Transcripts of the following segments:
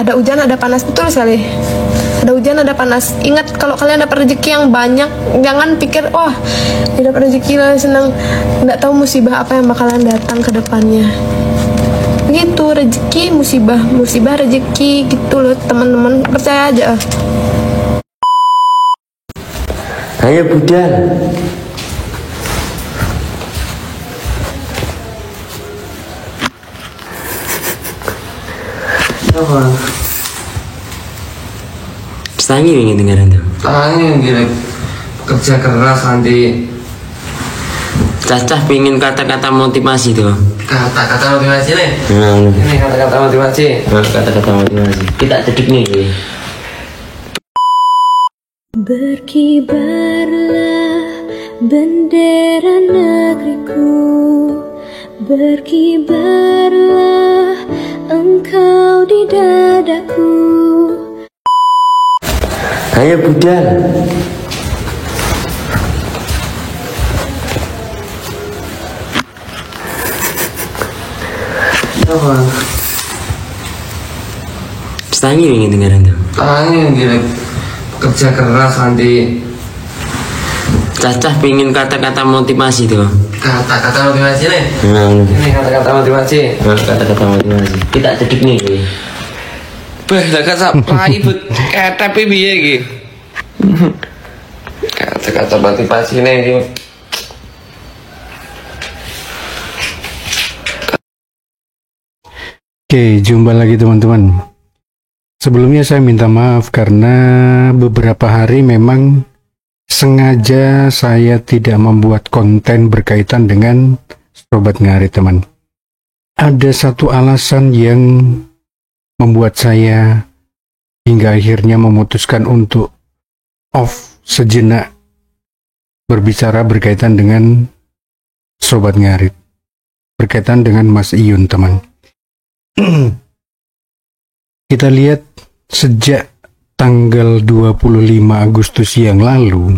ada hujan, ada panas, betul sekali. Ada hujan, ada panas. Ingat, kalau kalian dapat rezeki yang banyak, jangan pikir, wah, dapat rezeki lah senang. Nggak tahu musibah apa yang bakalan datang ke depannya. Begitu, rezeki, musibah, musibah, rezeki, gitu loh teman-teman. Percaya aja. Ayo budal. Apa? Tangi ingin dengaran tuh. Tangi gila kerja keras nanti. Cacah pingin kata-kata motivasi tuh. Kata-kata motivasi nih. Nah, ini kata-kata motivasi. Kata-kata motivasi. Kita cedek nih. Berkibarlah bendera negeriku, berkibarlah engkau di dadaku. Ayo budal. Apa? Tangi ingin dengaran tuh. Tangi gila kerja keras nanti. Cacah pingin kata-kata motivasi tuh. Kata-kata motivasi nih. Nah, ini kata-kata motivasi. kata-kata motivasi. Kita cedek nih. Beh, lah kata ibut kata piye iki? Kata-kata motivasi nih iki. Oke, jumpa lagi teman-teman. Sebelumnya saya minta maaf karena beberapa hari memang sengaja saya tidak membuat konten berkaitan dengan Sobat Ngarit, teman. Ada satu alasan yang membuat saya hingga akhirnya memutuskan untuk off sejenak berbicara berkaitan dengan Sobat Ngarit, berkaitan dengan Mas Iyun, teman. Kita lihat sejak tanggal 25 Agustus yang lalu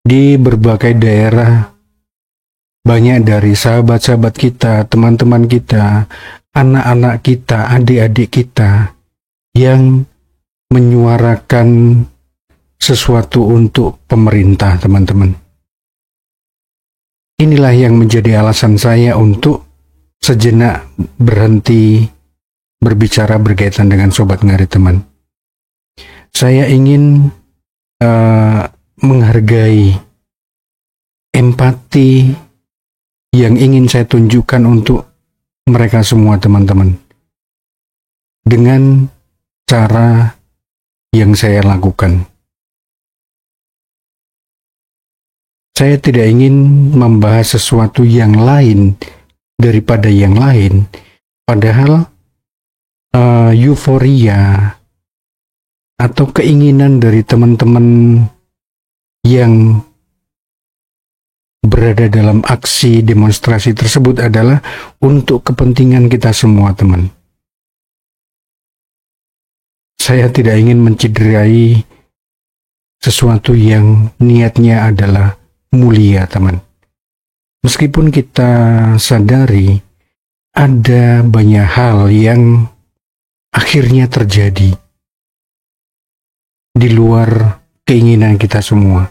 di berbagai daerah banyak dari sahabat-sahabat kita, teman-teman kita, anak-anak kita, adik-adik kita yang menyuarakan sesuatu untuk pemerintah, teman-teman. Inilah yang menjadi alasan saya untuk sejenak berhenti berbicara berkaitan dengan Sobat Ngarit, teman. Saya ingin menghargai empati yang ingin saya tunjukkan untuk mereka semua, teman-teman, dengan cara yang saya lakukan. Saya tidak ingin membahas sesuatu yang lain daripada yang lain, padahal euforia atau keinginan dari teman-teman yang berada dalam aksi demonstrasi tersebut adalah untuk kepentingan kita semua, teman. Saya tidak ingin mencederai sesuatu yang niatnya adalah mulia, teman. Meskipun kita sadari ada banyak hal yang akhirnya terjadi di luar keinginan kita semua.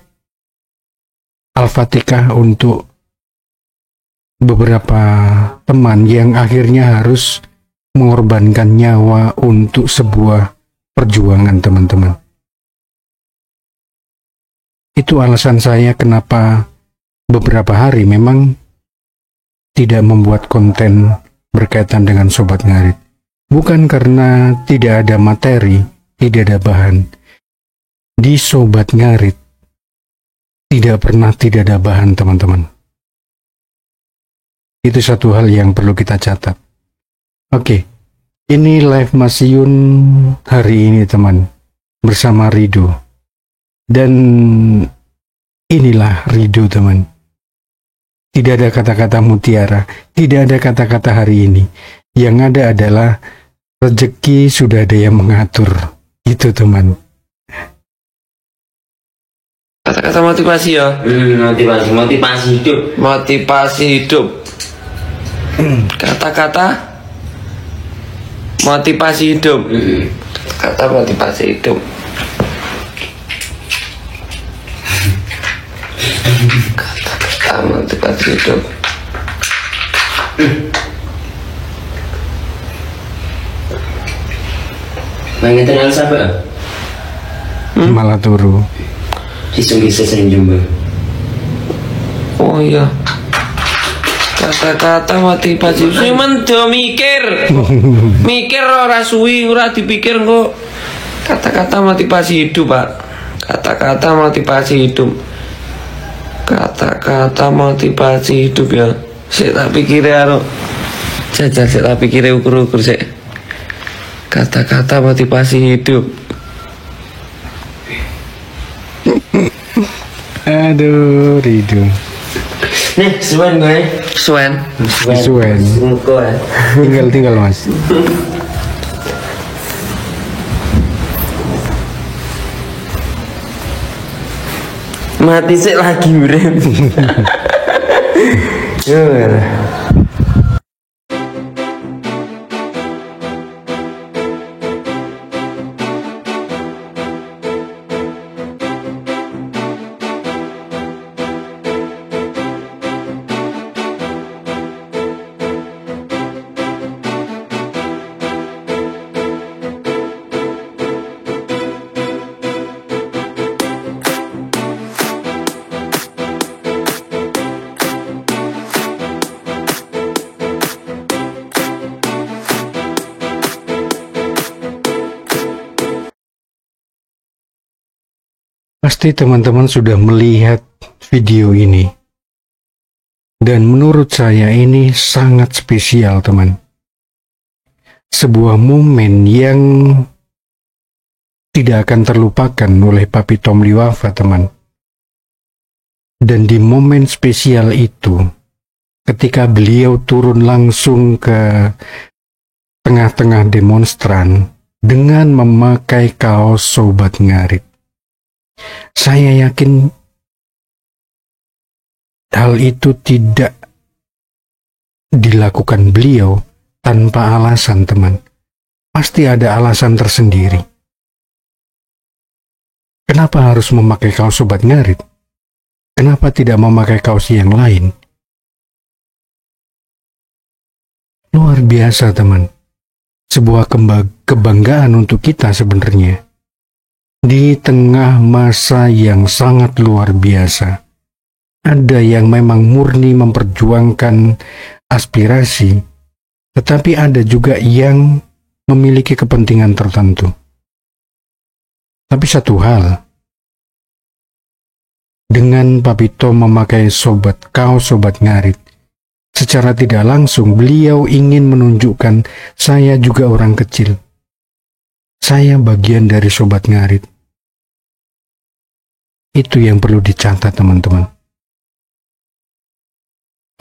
Al-Fatihah untuk beberapa teman yang akhirnya harus mengorbankan nyawa untuk sebuah perjuangan, teman-teman. Itu alasan saya kenapa beberapa hari memang tidak membuat konten berkaitan dengan Sobat Ngarit. Bukan karena tidak ada materi, tidak ada bahan. Di Sobat Ngarit tidak pernah tidak ada bahan, teman-teman. Itu satu hal yang perlu kita catat. Oke, ini live Mas Iyun hari ini, teman, bersama Rido. Dan inilah Rido, teman. Tidak ada kata-kata mutiara, tidak ada kata-kata hari ini. Yang ada adalah rezeki sudah ada yang mengatur. Itu, teman. Kata-kata motivasi ya. Motivasi hidup. Motivasi hidup. Kata-kata motivasi hidup. Kata-kata motivasi hidup. Kata-kata motivasi hidup. Mangitan Elsa apa? Malah turu. Kisah-kisah sering jumpa. Oh iya. Kata-kata motivasi cuman do mikir. Mikir ora suwi, ora dipikir kok. Kata-kata motivasi hidup, Pak. Kata-kata motivasi hidup. Kata-kata motivasi hidup ya. Sik tak pikir aro. Jajal sik tak pikir ukur-ukur sik. Kata-kata motivasi hidup. Aduh, Rido. Nih, suan gue. Suen. Suan. Muka ya. Tinggal Mas. Mati sih lagi urip. Yo. Pasti teman-teman sudah melihat video ini. Dan menurut saya ini sangat spesial, teman. Sebuah momen yang tidak akan terlupakan oleh Papi Tom Liwafa, teman. Dan di momen spesial itu, ketika beliau turun langsung ke tengah-tengah demonstran dengan memakai kaos Sobat Ngarit. Saya yakin hal itu tidak dilakukan beliau tanpa alasan, teman. Pasti ada alasan tersendiri. Kenapa harus memakai kaos Sobat Ngarit? Kenapa tidak memakai kaos yang lain? Luar biasa, teman. Sebuah kebanggaan untuk kita sebenarnya. Di tengah masa yang sangat luar biasa, ada yang memang murni memperjuangkan aspirasi, tetapi ada juga yang memiliki kepentingan tertentu. Tapi satu hal, dengan Papi Tom memakai kaos Sobat Ngarit, secara tidak langsung beliau ingin menunjukkan saya juga orang kecil. Saya bagian dari Sobat Ngarit. Itu yang perlu dicatat, teman-teman.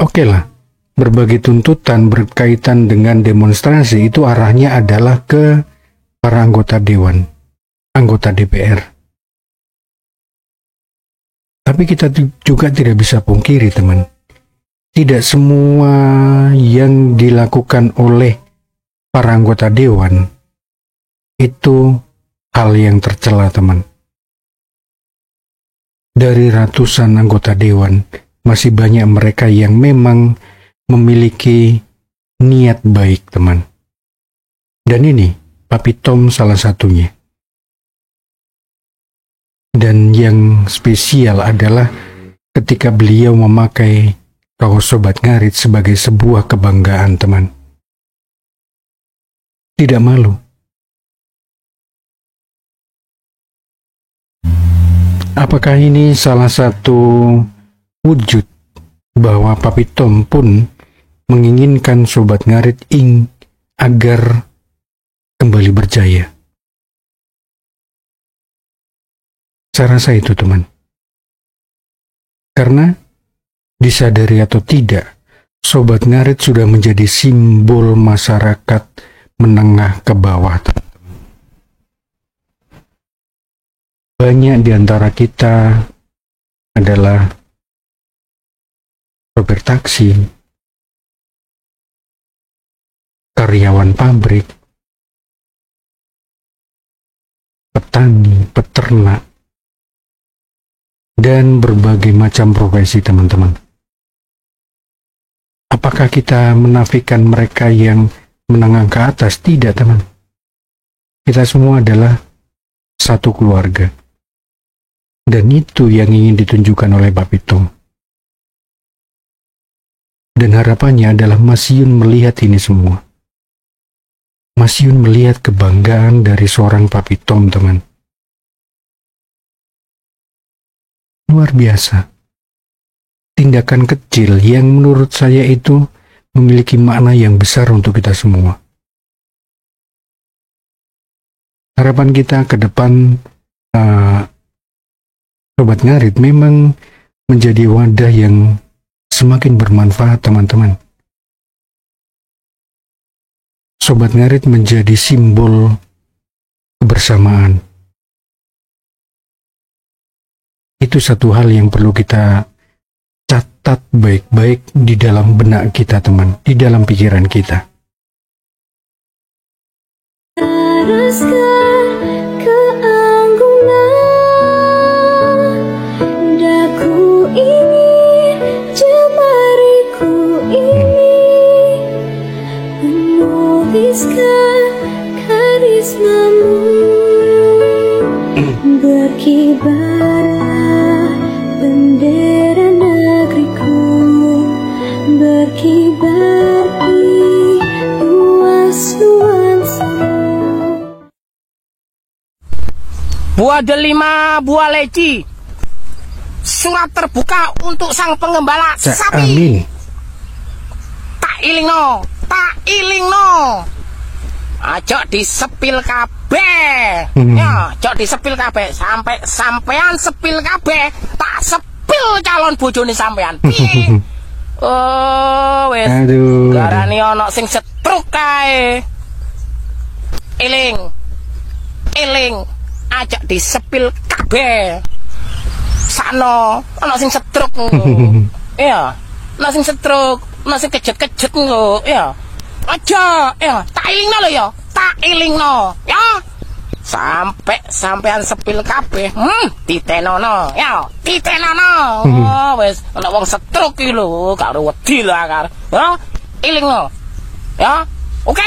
Oke lah, berbagai tuntutan berkaitan dengan demonstrasi itu arahnya adalah ke para anggota dewan, anggota DPR. Tapi kita juga tidak bisa pungkiri, teman. Tidak semua yang dilakukan oleh para anggota dewan itu hal yang tercela, teman. Dari ratusan anggota dewan, masih banyak mereka yang memang memiliki niat baik, teman. Dan ini, Papi Tom salah satunya. Dan yang spesial adalah ketika beliau memakai kaos Sobat Ngarit sebagai sebuah kebanggaan, teman. Tidak malu. Apakah ini salah satu wujud bahwa Papi Tom pun menginginkan Sobat Ngarit agar kembali berjaya? Saya rasa itu, teman. Karena disadari atau tidak, Sobat Ngarit sudah menjadi simbol masyarakat menengah ke bawah. Banyak di antara kita adalah sopir taksi, karyawan pabrik, petani, peternak, dan berbagai macam profesi teman-teman. Apakah kita menafikan mereka yang menengah ke atas? Tidak, teman. Kita semua adalah satu keluarga. Dan itu yang ingin ditunjukkan oleh Pak Pitung. Dan harapannya adalah Mas Yun melihat ini semua. Mas Yun melihat kebanggaan dari seorang Pak Pitung, teman. Luar biasa. Tindakan kecil yang menurut saya itu memiliki makna yang besar untuk kita semua. Harapan kita ke depan, Sobat Ngarit memang menjadi wadah yang semakin bermanfaat, teman-teman. Sobat Ngarit menjadi simbol kebersamaan. Itu satu hal yang perlu kita catat baik-baik di dalam benak kita, teman, di dalam pikiran kita. Keanggunan daku ini, jemariku ini menuliskan karismamu. Berkibarlah bendera negeriku, berkibar di luas nuansamu. Buah delima, buah leci. Surat terbuka untuk sang pengembala sapi. Amin. Tak iling no. Aja disepil kabeh. Ya, aja disepil kabeh sampean sepil kabeh, tak sepil calon bojone sampean. Piye? Oh, wis. Aduh. Garane ana sing setruk kae. Eling. Aja disepil kabeh. Sakno ana sing setruk. Ya, ana sing setruk, ana sing kejet-kejet ngono, ya. Aja, ya, tak ilingno ya. Sampean sepil kabeh, ditenono, ya, ditenono. Oh, wis ana wong setruk iki lho, karo wedi lho akar. Ya, ilingno. Ya, oke.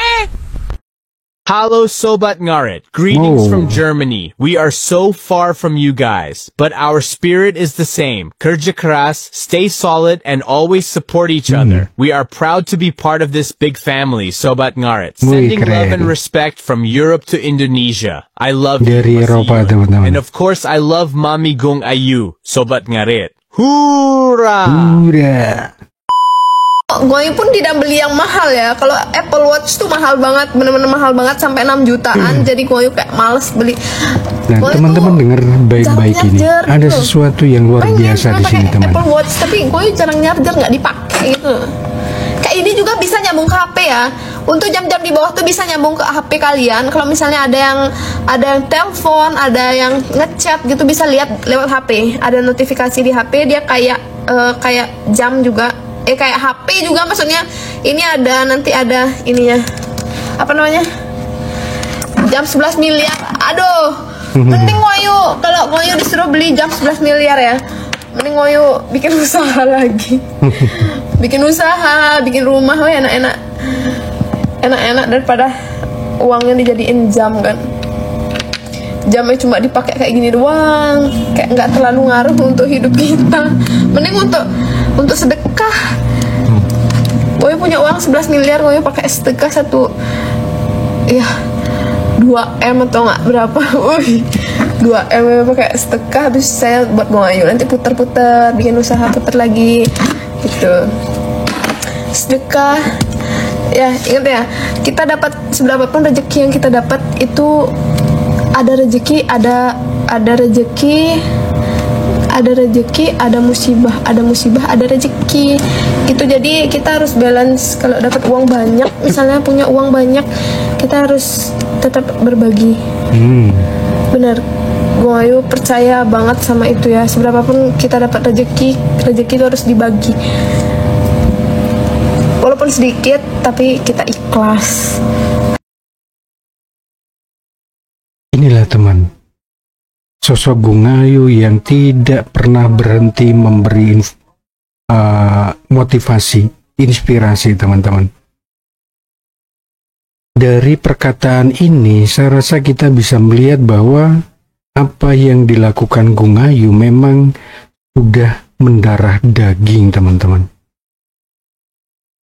Hallo Sobat Ngarit, greetings from Germany. We are so far from you guys, but our spirit is the same. Kerja keras, stay solid, and always support each other. We are proud to be part of this big family, Sobat Ngarit. Sending love and respect from Europe to Indonesia. I love you, Dari Eropa, teman-teman. and of course I love Mami Gung Ayu, Sobat Ngarit. Hurrah! Udah. Gue pun tidak beli yang mahal ya. Kalau Apple Watch tuh mahal banget, bener-bener mahal banget sampai 6 jutaan. Jadi gue kayak males beli. Nah, Gue teman-teman tuh dengar baik-baik jarang ini. nyarger Ada gitu. sesuatu yang luar Pengen biasa di pakai sini, teman. Apple Watch, tapi gue jarang nyarger, nggak dipakai gitu. Kayak ini juga bisa nyambung ke HP ya. Untuk jam-jam di bawah tuh bisa nyambung ke HP kalian. Kalau misalnya ada yang telepon, ada yang ngechat gitu, bisa lihat lewat HP. Ada notifikasi di HP, dia kayak jam juga. Kayak HP juga maksudnya. Ini nanti ada ininya. Apa namanya? Jam 11 miliar. Aduh. Mending ngoyo. Kalau ngoyo disuruh beli jam 11 miliar ya. Mending ngoyo bikin usaha lagi. Bikin usaha, bikin rumah, enak-enak. Enak-enak daripada uangnya dijadiin jam kan. Jamnya cuma dipakai kayak gini doang, kayak nggak terlalu ngaruh untuk hidup kita. Mending untuk sedekah. Gue punya uang 11 miliar, gue pakai sedekah 2M atau nggak berapa. 2M gue pakai sedekah, habis saya buat buang ayu, nanti puter-puter, bikin usaha, puter lagi gitu. Sedekah ya, ingat ya, kita dapat seberapapun rezeki yang kita dapat itu ada rezeki, ada rezeki, ada musibah, ada rezeki. Gitu. Jadi kita harus balance. Kalau dapat uang banyak, misalnya punya uang banyak, kita harus tetap berbagi. Bener. Gue percaya banget sama itu ya. Seberapapun kita dapat rezeki itu harus dibagi. Walaupun sedikit, tapi kita ikhlas. Inilah teman, sosok Gungayu yang tidak pernah berhenti memberi motivasi, inspirasi teman-teman. Dari perkataan ini saya rasa kita bisa melihat bahwa apa yang dilakukan Gungayu memang sudah mendarah daging teman-teman.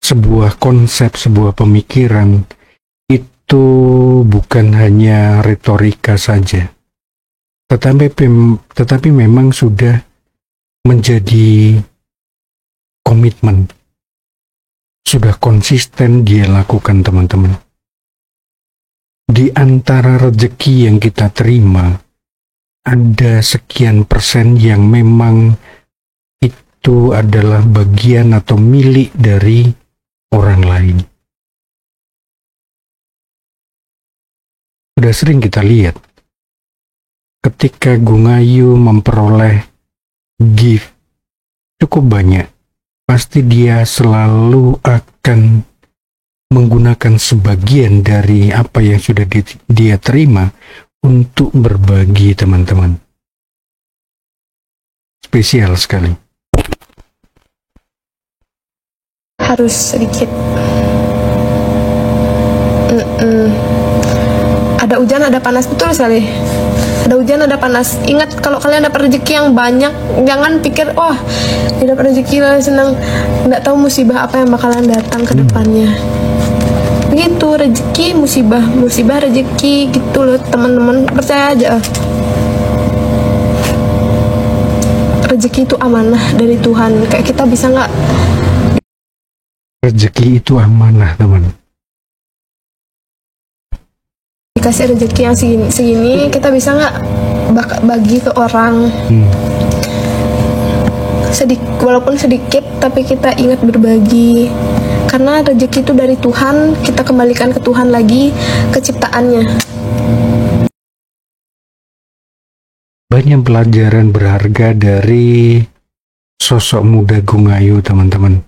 Sebuah konsep, sebuah pemikiran itu bukan hanya retorika saja, tetapi memang sudah menjadi komitmen, sudah konsisten dia lakukan teman-teman. Di antara rezeki yang kita terima, ada sekian persen yang memang itu adalah bagian atau milik dari orang lain. Sudah sering kita lihat ketika Gungayu memperoleh gift cukup banyak, pasti dia selalu akan menggunakan sebagian dari apa yang sudah dia terima untuk berbagi teman-teman. Spesial sekali. Harus sedikit. Ada hujan, ada panas, betul sekali. Ada hujan, ada panas. Ingat, kalau kalian dapat rezeki yang banyak, jangan pikir, wah, dapat rezeki lah senang. Nggak tahu musibah apa yang bakalan datang ke depannya. Begitu, rezeki, musibah, musibah, rezeki, gitu loh teman-teman. Percaya aja. Rezeki itu amanah dari Tuhan. Kayak kita bisa nggak? Rezeki itu amanah teman. Dikasih rezeki yang segini, kita bisa nggak bagi ke orang? Walaupun sedikit, tapi kita ingat berbagi. Karena rezeki itu dari Tuhan, kita kembalikan ke Tuhan lagi, ke ciptaannya. Banyak pelajaran berharga dari sosok muda Gungayu teman-teman.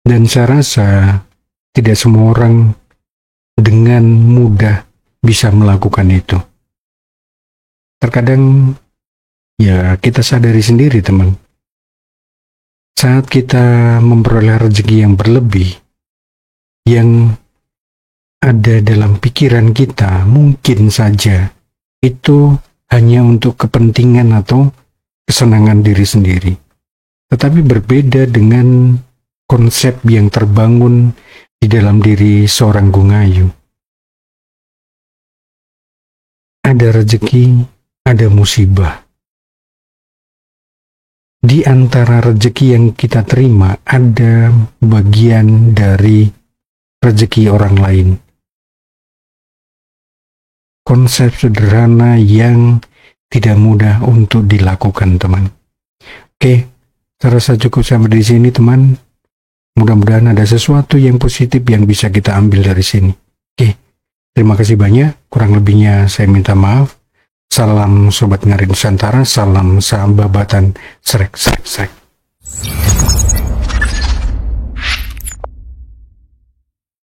Dan saya rasa tidak semua orang dengan mudah bisa melakukan itu. Terkadang ya kita sadari sendiri teman, saat kita memperoleh rezeki yang berlebih, yang ada dalam pikiran kita mungkin saja itu hanya untuk kepentingan atau kesenangan diri sendiri. Tetapi berbeda dengan konsep yang terbangun di dalam diri seorang Gungayu. Ada rezeki, ada musibah. Di antara rezeki yang kita terima, ada bagian dari rezeki orang lain. Konsep sederhana yang tidak mudah untuk dilakukan, teman. Oke, saya rasa cukup sampai di sini, teman. Mudah-mudahan ada sesuatu yang positif yang bisa kita ambil dari sini. Oke, terima kasih banyak. Kurang lebihnya saya minta maaf. Salam Sobat Ngarit Nusantara, salam sahabatan, srek.